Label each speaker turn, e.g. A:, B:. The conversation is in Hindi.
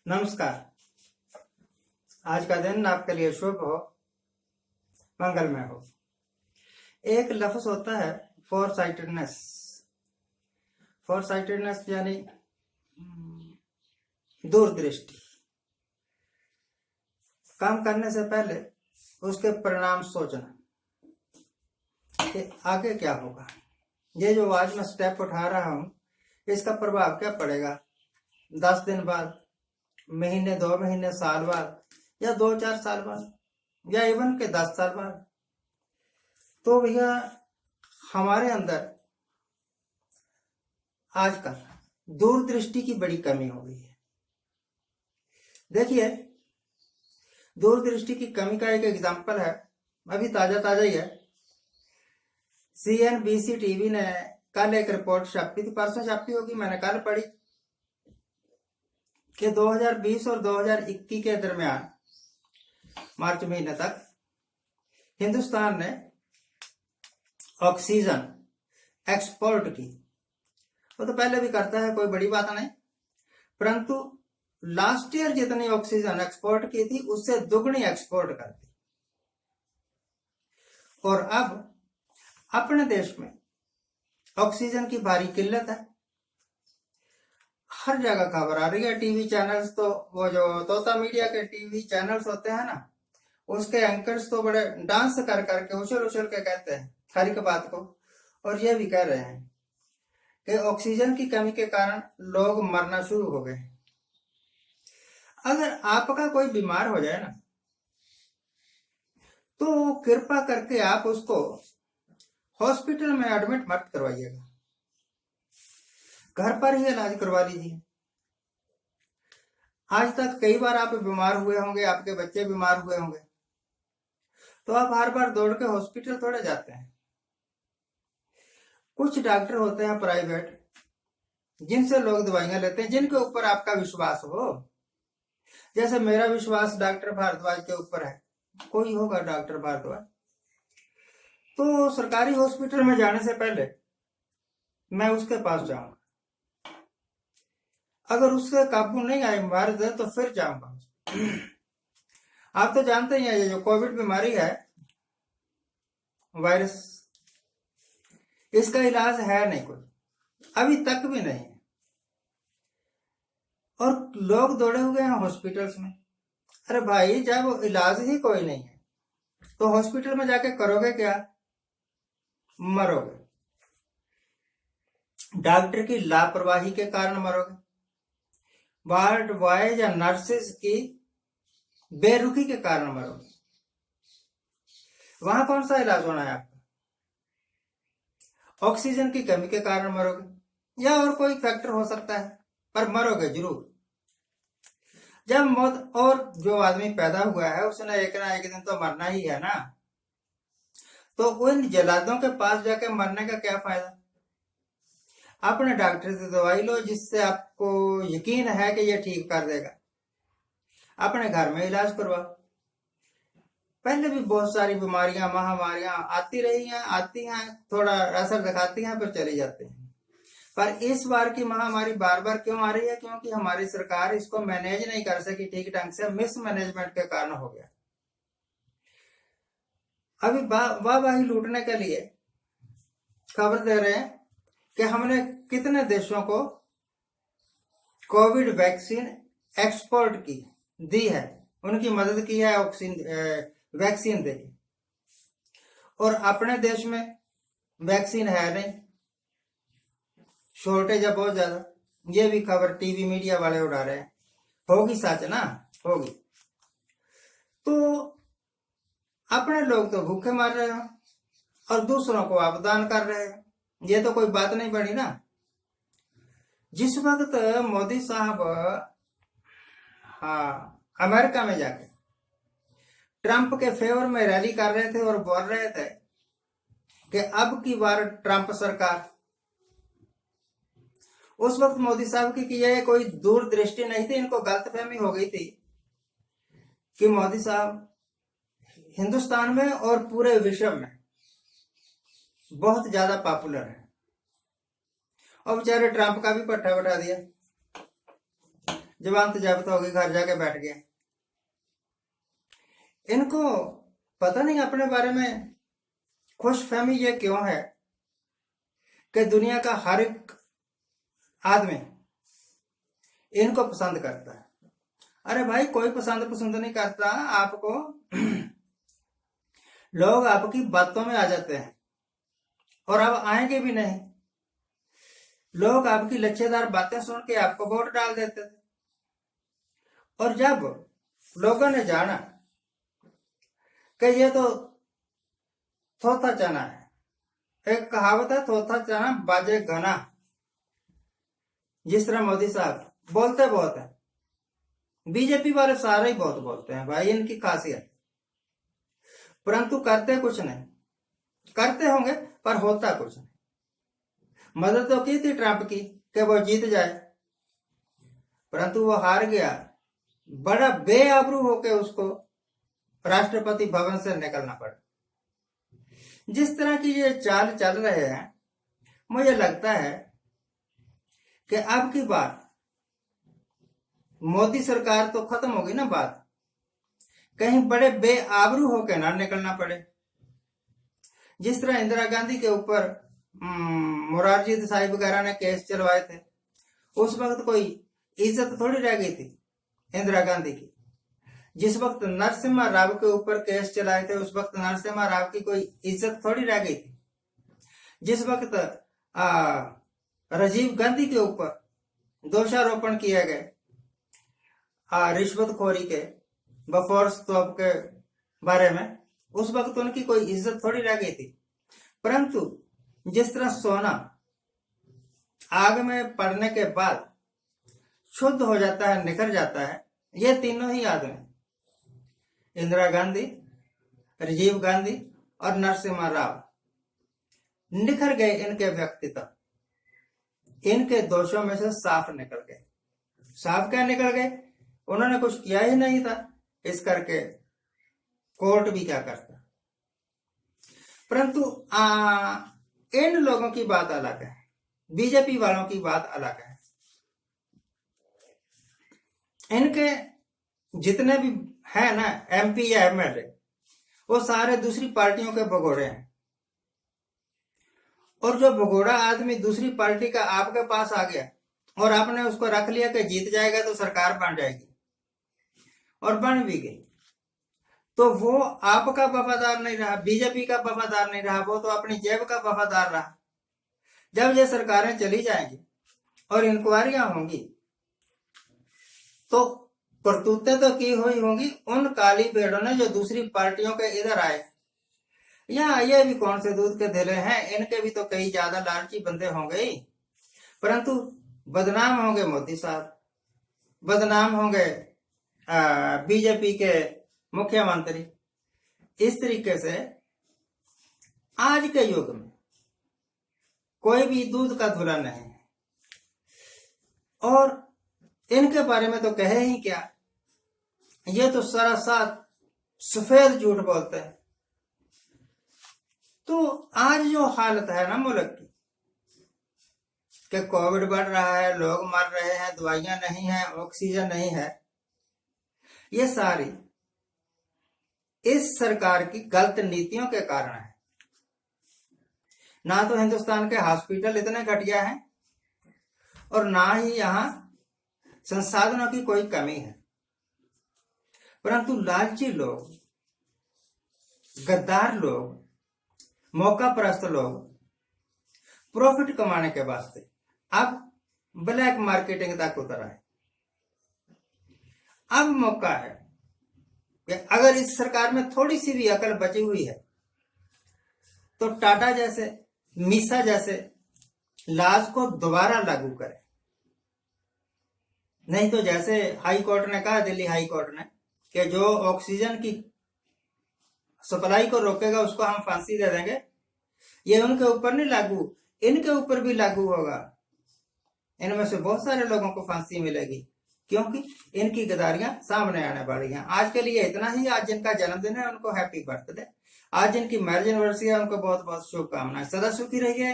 A: नमस्कार। आज का दिन आपके लिए शुभ हो, मंगलमय हो। एक लफ्ज होता है फोर साइटेडनेस। फोर साइटेडनेस यानी दूरदृष्टि। काम करने से पहले उसके परिणाम सोचना कि आगे क्या होगा। ये जो आज मैं स्टेप उठा रहा हूं, इसका प्रभाव क्या पड़ेगा 10 दिन बाद, महीने, 2 महीने, साल बाद, या 2-4 साल बाद, या इवन के 10 साल बाद। तो भैया हमारे अंदर आजकल दूरदृष्टि की बड़ी कमी हो गई है। देखिए, दूरदृष्टि की कमी का एक एग्जाम्पल है, अभी ताजा ही है। CNBC टीवी ने कल एक रिपोर्ट छापी थी, परसों छापी होगी, मैंने कल पढ़ी कि 2020 और 2021 के दरमियान मार्च महीने तक हिंदुस्तान ने ऑक्सीजन एक्सपोर्ट की। वो तो पहले भी करता है, कोई बड़ी बात नहीं, परंतु लास्ट ईयर जितनी ऑक्सीजन एक्सपोर्ट की थी उससे दुगनी एक्सपोर्ट कर दी। और अब अपने देश में ऑक्सीजन की भारी किल्लत है। हर जगह खबर आ रही है। टीवी चैनल्स तो, वो जो तोता मीडिया के टीवी चैनल्स होते हैं ना, उसके एंकर्स तो बड़े डांस कर करके उछल के कहते हैं हर एक बात को। और ये भी कह रहे हैं कि ऑक्सीजन की कमी के कारण लोग मरना शुरू हो गए। अगर आपका कोई बीमार हो जाए ना, तो कृपा करके आप उसको हॉस्पिटल में एडमिट मत करवाइएगा, घर पर ही इलाज करवा लीजिए। आज तक कई बार आप बीमार हुए होंगे, आपके बच्चे बीमार हुए होंगे, तो आप हर बार दौड़ के हॉस्पिटल थोड़े जाते हैं। कुछ डॉक्टर होते हैं प्राइवेट, जिनसे लोग दवाइयां लेते हैं, जिनके ऊपर आपका विश्वास हो। जैसे मेरा विश्वास डॉक्टर भारद्वाज के ऊपर है। कोई होगा डॉक्टर भारद्वाज, तो सरकारी हॉस्पिटल में जाने से पहले मैं उसके पास जाऊंगा। अगर उससे काबू नहीं आए मर्ज तो फिर जाऊंगा। आप तो जानते ही हैं, ये जो कोविड बीमारी है, वायरस, इसका इलाज है नहीं कोई, अभी तक भी नहीं है। और लोग दौड़े हुए हैं हॉस्पिटल्स में। अरे भाई, जब इलाज ही कोई नहीं है तो हॉस्पिटल में जाके करोगे क्या? मरोगे। डॉक्टर की लापरवाही के कारण मरोगे, वार्ड बॉयज या नर्सेज की बेरुखी के कारण मरोगे। वहां कौन सा इलाज होना है आपका? ऑक्सीजन की कमी के कारण मरोगे, या और कोई फैक्टर हो सकता है, पर मरोगे जरूर। जब मौत, और जो आदमी पैदा हुआ है उसने एक ना एक दिन तो मरना ही है ना, तो उन जल्लादों के पास जाके मरने का क्या फायदा? अपने डॉक्टर से दवाई लो जिससे आपको यकीन है कि ये ठीक कर देगा। अपने घर में इलाज करवाओ। पहले भी बहुत सारी बीमारियां, महामारियां आती हैं, थोड़ा असर दिखाती हैं, फिर चली जाती हैं। पर इस बार की महामारी बार बार क्यों आ रही है? क्योंकि हमारी सरकार इसको मैनेज नहीं कर सकी ठीक ढंग से, मिसमैनेजमेंट के कारण हो गया। अभी वाहवाही लूटने के लिए खबर दे रहे हैं कि हमने कितने देशों को कोविड वैक्सीन एक्सपोर्ट की दी है, उनकी मदद की है वैक्सीन देगी, और अपने देश में वैक्सीन है नहीं, शॉर्टेज है बहुत ज्यादा। ये भी खबर टीवी मीडिया वाले उड़ा रहे हैं। होगी सच ना? होगी। तो अपने लोग तो भूखे मर रहे हो और दूसरों को आप दान कर रहे हो, ये तो कोई बात नहीं बनी ना। जिस वक्त मोदी साहब अमेरिका में जाके ट्रंप के फेवर में रैली कर रहे थे और बोल रहे थे कि अब की बार ट्रंप सरकार, उस वक्त मोदी साहब की ये कोई दूरदृष्टि नहीं थी, इनको गलतफहमी हो गई थी कि मोदी साहब हिंदुस्तान में और पूरे विश्व में बहुत ज्यादा पॉपुलर है। और बेचारे ट्रंप का भी पट्टा बैठा दिया। जमानत जब्त होगी, घर जाके बैठ गए। इनको पता नहीं अपने बारे में खुशफहमी ये क्यों है कि दुनिया का हर एक आदमी इनको पसंद करता है। अरे भाई, कोई पसंद नहीं करता आपको। लोग आपकी बातों में आ जाते हैं और अब आएंगे भी नहीं। लोग आपकी लच्छेदार बातें सुन के आपको वोट डाल देते थे, और जब लोगों ने जाना कि ये तो थोथा चना है, एक कहावत है, थोथा चना बाजे घना। जिस तरह मोदी साहब बोलते बहुत है, बीजेपी वाले सारे ही बहुत बोलते हैं भाई, इनकी खासियत, परंतु करते कुछ नहीं। करते होंगे पर होता कुछ नहीं। मदद तो की थी ट्रंप की कि वो जीत जाए, परंतु वो हार गया। बड़ा बेआबरू होके उसको राष्ट्रपति भवन से निकलना पड़ा। जिस तरह की ये चाल चल रहे हैं, मुझे लगता है कि अब की बार मोदी सरकार तो खत्म होगी ना बात, कहीं बड़े बेआबरू होके ना निकलना पड़े। जिस तरह इंदिरा गांधी के ऊपर मोरारजी देसाई वगैरह ने केस चलवाए थे, उस वक्त कोई इज्जत थोड़ी रह गई थी इंदिरा गांधी की। जिस वक्त नरसिम्हा राव के ऊपर केस चलाए थे, उस वक्त नरसिम्हा राव की कोई इज्जत थोड़ी रह गई थी। जिस वक्त राजीव गांधी के ऊपर दोषारोपण किए गए रिश्वतखोरी के, बफोर्स तोप के बारे में, उस वक्त उनकी कोई इज्जत थोड़ी रह गई थी। परंतु जिस तरह सोना आग में पड़ने के बाद शुद्ध हो जाता है, निखर जाता है, ये तीनों ही आदमी इंदिरा गांधी, राजीव गांधी और नरसिम्हा राव निखर गए। इनके व्यक्तित्व इनके दोषों में से साफ निकल गए। साफ क्या निकल गए? उन्होंने कुछ किया ही नहीं था, इस करके कोर्ट भी क्या करता। परंतु इन लोगों की बात अलग है, बीजेपी वालों की बात अलग है। इनके जितने भी है ना एमपी या एमएलए, वो सारे दूसरी पार्टियों के भगोड़े हैं। और जो भगोड़ा आदमी दूसरी पार्टी का आपके पास आ गया और आपने उसको रख लिया कि जीत जाएगा तो सरकार बन जाएगी, और बन भी गई, तो वो आपका वफादार नहीं रहा, बीजेपी का वफादार नहीं रहा, वो तो अपनी जेब का वफादार रहा। जब ये सरकारें चली जाएंगी और इंक्वायरियां होंगी, तो करतूतें तो की हुई होंगी उन काली भेड़ों ने जो दूसरी पार्टियों के इधर आए। या ये भी कौन से दूध के धले हैं, इनके भी तो कई ज्यादा लालची बंदे होंगे ही, परंतु बदनाम होंगे मोदी साहब, बदनाम होंगे बीजेपी के मुख्यमंत्री। इस तरीके से आज के युग में कोई भी दूध का धुला नहीं है। और इनके बारे में तो कहे ही क्या, ये तो सरासर सफेद झूठ बोलते हैं। तो आज जो हालत है ना मुल्क की, कि कोविड बढ़ रहा है, लोग मर रहे हैं, दवाइयां नहीं है, ऑक्सीजन नहीं है, ये सारी इस सरकार की गलत नीतियों के कारण है। ना तो हिंदुस्तान के हॉस्पिटल इतने घटिया हैं और ना ही यहां संसाधनों की कोई कमी है, परंतु लालची लोग, गद्दार लोग, मौका परस्त लोग प्रॉफिट कमाने के वास्ते अब ब्लैक मार्केटिंग तक उतर आए। अब मौका है कि अगर इस सरकार में थोड़ी सी भी अकल बची हुई है तो टाटा जैसे, मीसा जैसे लाज को दोबारा लागू करें। नहीं तो जैसे हाई कोर्ट ने कहा, दिल्ली हाई कोर्ट ने, कि जो ऑक्सीजन की सप्लाई को रोकेगा उसको हम फांसी दे देंगे, ये उनके ऊपर नहीं लागू, इनके ऊपर भी लागू होगा। इनमें से बहुत सारे लोगों को फांसी मिलेगी, क्योंकि इनकी गद्दारियां सामने आने वाली हैं। आज के लिए इतना ही। आज जिनका जन्मदिन है उनको हैप्पी बर्थडे, आज जिनकी मैरिज एनिवर्सरी है उनको बहुत बहुत शुभकामनाएं। सदा सुखी रहिए।